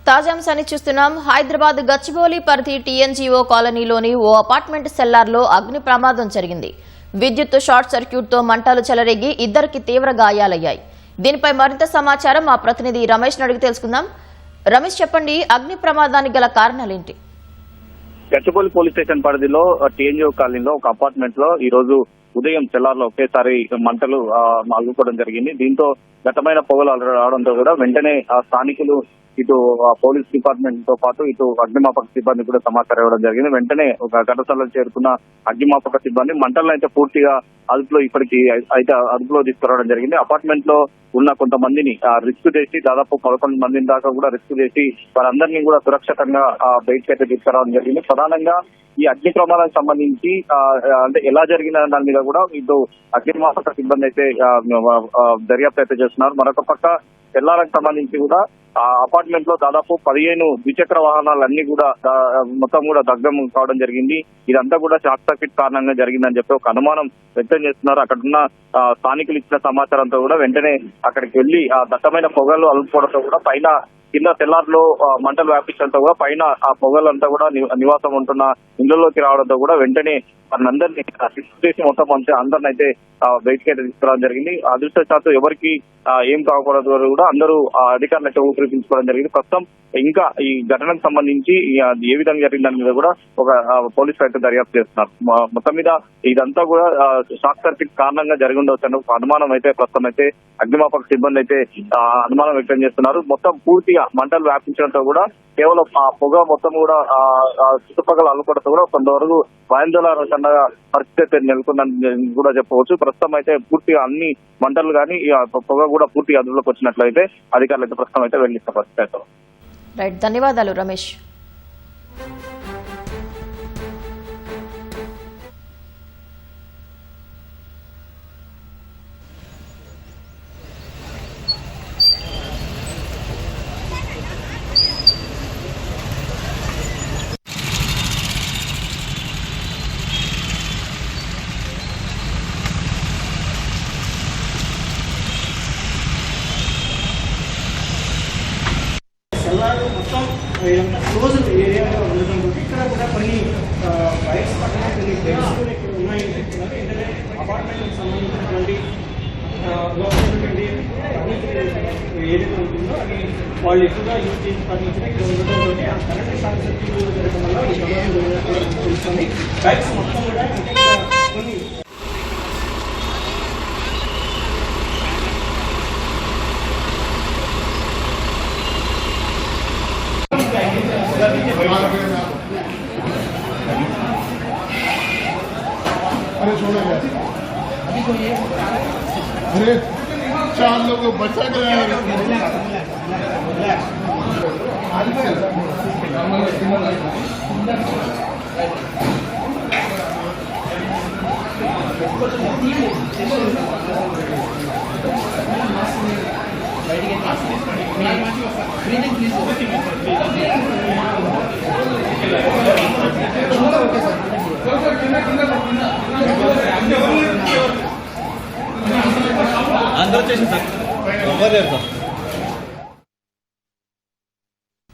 తాజా అంశాన్ని చూస్తున్నాం. హైదరాబాద్ గచ్చిబౌలి పరిధి టీఎన్జీఓ కాలనీలోని ఓ అపార్ట్మెంట్ సెల్లార్లో అగ్ని ప్రమాదం జరిగింది. విద్యుత్ షార్ట్ సర్క్యూట్ తో మంటలు చెలరేగి ఇద్దరికి తీవ్ర గాయాలయ్యాయి. దీనిపై మరింత సమాచారం మా ప్రతినిధి రమేష్ అడిగి తెలుసుకుందాం. రమేష్, చెప్పండి, అగ్ని ప్రమాదానికి గల కారణాలేంటి? గచ్చిబౌలి పోలీస్ స్టేషన్ పరిధిలో టీఎన్జీఓ కాలనీలో ఒక అపార్ట్మెంట్ లో ఈ రోజు ఉదయం తెల్లారులో ఒకేసారి మంటలు అల్లుకోవడం జరిగింది. దీంతో ఘటమైన పొగలు రావడంతో కూడా వెంటనే స్థానికులు ఇటు పోలీస్ డిపార్ట్మెంట్ తో పాటు ఇటు అగ్నిమాపక సిబ్బంది కూడా సమాచారం ఇవ్వడం జరిగింది. వెంటనే ఒక ఘటనస్థలంలో చేరుకున్న అగ్నిమాపక సిబ్బంది మంటలను అయితే పూర్తిగా అదుపులో తీసుకురావడం జరిగింది. అపార్ట్మెంట్ లో ఉన్న కొంతమందిని రిస్క్ చేసి దాదాపు 11 మందిని దాకా కూడా రిస్క్ చేసి వారందరినీ కూడా సురక్షితంగా బయటకు అయితే తీసుకురావడం జరిగింది. ప్రధానంగా ఈ అగ్ని ప్రమాదానికి సంబంధించి అంటే ఎలా జరిగిన దాని మీద కూడా ఇటు అగ్నిమాపక సిబ్బంది అయితే దర్యాప్తు అయితే చేస్తున్నారు. మరొక పక్క తెల్లారకు సంబంధించి కూడా ఆ అపార్ట్మెంట్ లో దాదాపు 15 ద్విచక్ర వాహనాలన్నీ కూడా మొత్తం కూడా దగ్ధం కావడం జరిగింది. ఇదంతా కూడా షార్ట్ సర్క్యూట్ కారణంగా జరిగిందని చెప్పి ఒక అనుమానం వ్యక్తం చేస్తున్నారు. అక్కడున్న స్థానికులు ఇచ్చిన సమాచారంతో కూడా వెంటనే అక్కడికి వెళ్లి ఆ దట్టమైన పొగలు అలుపుకోవడంతో కూడా పైన కింద తెల్లారులో మంటలు వ్యాపించడంతో కూడా పైన ఆ పొగలంతా కూడా నివాసం ఉంటున్న ఇళ్లలోకి రావడంతో కూడా వెంటనే అందరినీ చేసి మొత్తం అందరిని అయితే బయటికి అయితే తీసుకురావడం జరిగింది. అదృష్టశాత్తు ఎవరికి ఏం కాకూడదు కూడా అందరూ అధికారులు అయితే ఊపిరి పీల్చుకోవడం జరిగింది. ప్రస్తుతం ఇంకా ఈ ఘటనకు సంబంధించి ఏ విధంగా జరిగిందని మీద కూడా ఒక పోలీసులు అయితే దర్యాప్తు చేస్తున్నారు. మొత్తం మీద ఇదంతా కూడా షార్ట్ సర్క్యూట్ కారణంగా జరిగి ఉండవచ్చు ఒక అనుమానం అయితే ప్రస్తుతం అయితే అగ్నిమాపక సిబ్బంది అయితే అనుమానం వ్యక్తం చేస్తున్నారు. మొత్తం పూర్తిగా మంటలు వ్యాపించడంతో కూడా కేవలం ఆ పొగ మొత్తం కూడా చుట్టుపక్కల అల్లుకోవడంతో కూడా కొంతవరకు భయాందోళన పరిస్థితి అయితే నెలకొందని కూడా చెప్పవచ్చు. ప్రస్తుతం అయితే పూర్తిగా అన్ని మంటలు కానీ పొగ కూడా పూర్తిగా అదుపులోకి వచ్చినట్లయితే అధికారులు అయితే ప్రస్తుతం అయితే వెళ్లిస్తున్న పరిస్థితి. రైట్, ధన్యవాదాలు రమేష్. మొత్తం క్లోజ్ ఏరియాలో ఉండడంతో ఇక్కడ కూడా కొన్ని బైక్స్ పక్కన కొన్ని బైక్స్ ఇక్కడ ఉన్నాయని చెప్తున్నారు. ఏంటంటే అపార్ట్మెంట్కి సంబంధించినటువంటి ఏదైతే ఉంటుందో అది వాళ్ళు ఎక్కువగా యూజ్ చేసి ఫర్నిచర్ ఇక్కడ ఉండడంతో ఆ కరెంట్ షార్ట్ సర్క్యూట్ జరగడం వల్ల ఈ ప్రమాదం తెలుస్తుంది. బైక్స్ మొత్తం కూడా కొన్ని अरे छोड़ो यार, अरे 4 लोग बचा गया అందరూ వచ్చేసి సార్